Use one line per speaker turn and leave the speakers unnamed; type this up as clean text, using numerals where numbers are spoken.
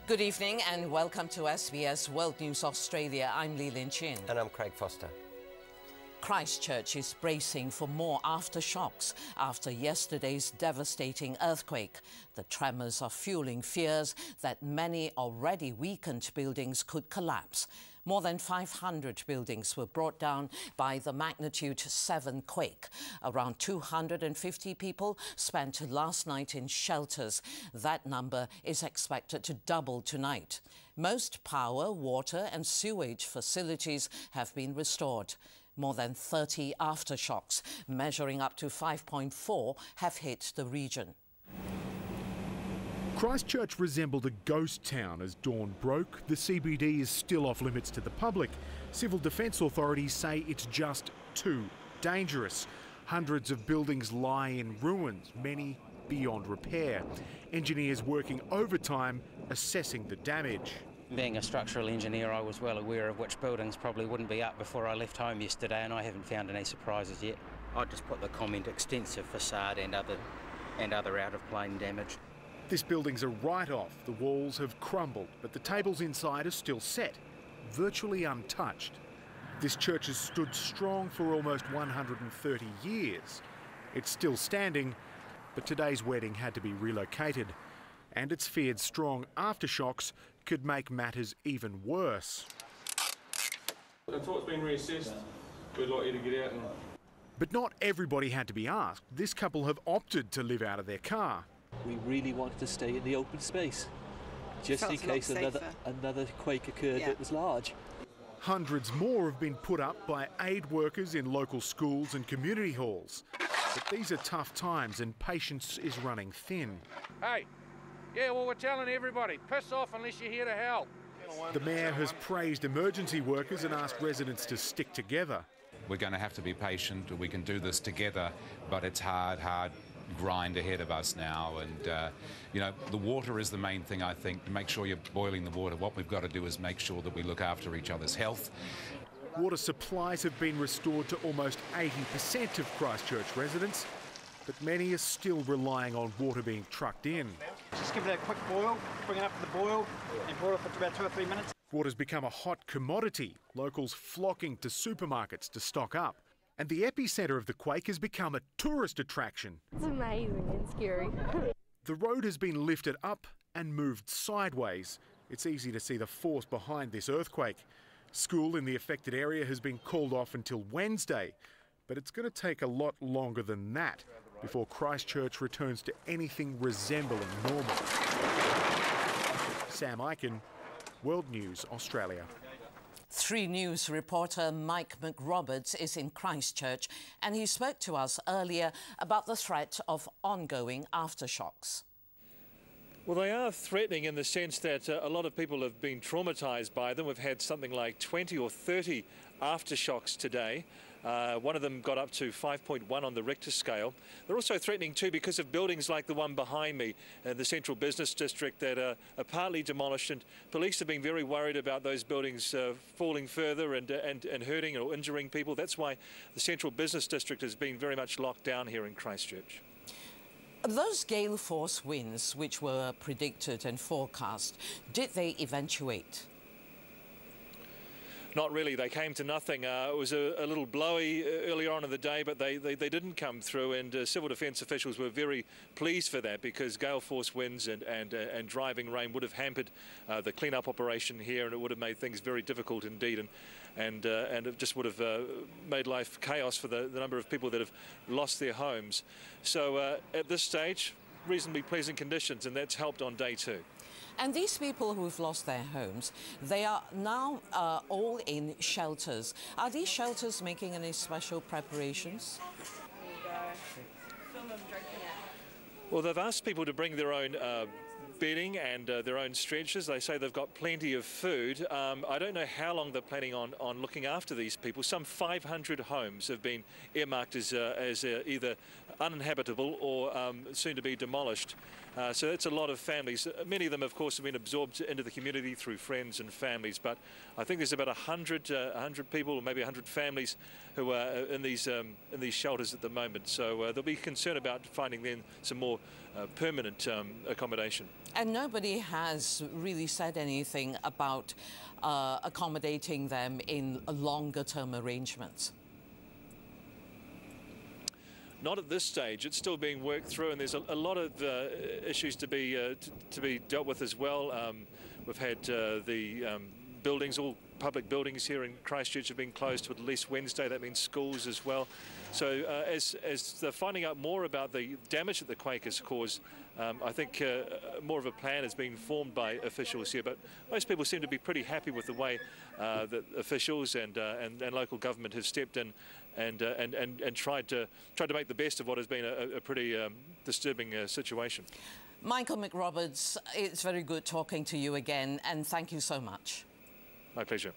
Good evening and welcome to SBS World News Australia. I'm Lee Lin Chin.
And I'm Craig Foster.
Christchurch is bracing for more aftershocks after yesterday's devastating earthquake. The tremors are fueling fears that many already weakened buildings could collapse. More than 500 buildings were brought down by the magnitude 7 quake. Around 250 people spent last night in shelters. That number is expected to double tonight. Most power, water and sewage facilities have been restored. More than 30 aftershocks, measuring up to 5.4, have hit the region.
Christchurch resembled a ghost town as dawn broke. The CBD is still off limits to the public. Civil defence authorities say it's just too dangerous. Hundreds of buildings lie in ruins, many beyond repair. Engineers working overtime assessing the damage.
Being a structural engineer, I was well aware of which buildings probably wouldn't be up before I left home yesterday, and I haven't found any surprises yet. I'd just put the comment extensive facade and other out-of-plane damage.
This building's a write-off. The walls have crumbled, but the tables inside are still set, virtually untouched. This church has stood strong for almost 130 years. It's still standing, but today's wedding had to be relocated. And it's feared strong aftershocks could make matters even worse.
Until it's been reassessed, we'd like you to get out and...
But not everybody had to be asked. This couple have opted to live out of their car.
We really wanted to stay in the open space, just in case another quake occurred that was large.
Hundreds more have been put up by aid workers in local schools and community halls. But these are tough times and patience is running thin.
Hey, yeah, well, we're telling everybody, piss off unless you're here to help.
The Mayor has praised emergency workers and asked residents to stick together.
We're going to have to be patient. We can do this together, but it's hard grind ahead of us now. And, the water is the main thing, I think. To make sure you're boiling the water, what we've got to do is make sure that we look after each other's health.
Water supplies have been restored to almost 80% of Christchurch residents, but many are still relying on water being trucked in.
Just give it a quick boil, bring it up to the boil, and boil it for about 2 or 3 minutes.
Water's become a hot commodity, locals flocking to supermarkets to stock up. And the epicentre of the quake has become a tourist attraction.
It's amazing and scary.
The road has been lifted up and moved sideways. It's easy to see the force behind this earthquake. School in the affected area has been called off until Wednesday, but it's going to take a lot longer than that before Christchurch returns to anything resembling normal. Sam Eichen, World News Australia.
3 News reporter Mike McRoberts is in Christchurch and he spoke to us earlier about the threat of ongoing aftershocks.
Well, they are threatening in the sense that a lot of people have been traumatised by them. We've had something like 20 or 30 aftershocks today. One of them got up to 5.1 on the Richter scale. They're also threatening too because of buildings like the one behind me in the central business district that are partly demolished, and police have been very worried about those buildings falling further and hurting or injuring people. That's why the central business district has been very much locked down here in Christchurch.
Those gale force winds which were predicted and forecast, did they eventuate?
Not really. They came to nothing. It was a little blowy earlier on in the day, but they didn't come through, and civil defence officials were very pleased for that because gale force winds and driving rain would have hampered the clean-up operation here, and it would have made things very difficult indeed, and it just would have made life chaos for the number of people that have lost their homes. So at this stage, reasonably pleasant conditions, and that's helped on day 2.
And these people who've lost their homes, they are now all in shelters. Are these shelters making any special preparations?
Well, they've asked people to bring their own bedding and their own stretchers. They say they've got plenty of food. I don't know how long they're planning on looking after these people. Some 500 homes have been earmarked as either uninhabitable or soon to be demolished. So that's a lot of families. Many of them, of course, have been absorbed into the community through friends and families, but I think there's about 100 people or maybe 100 families who are in these shelters at the moment. So there'll be concern about finding then some more permanent accommodation.
And nobody has really said anything about accommodating them in longer-term arrangements.
Not at this stage. It's still being worked through, and there's a lot of issues to be dealt with as well. We've had the buildings, all public buildings here in Christchurch have been closed to at least Wednesday. That means schools as well. So as they're finding out more about the damage that the quake has caused, I think more of a plan has been formed by officials here. But most people seem to be pretty happy with the way that officials and local government have stepped in and tried to make the best of what has been a pretty disturbing situation.
Michael McRoberts, it's very good talking to you again, and thank you so much.
My pleasure.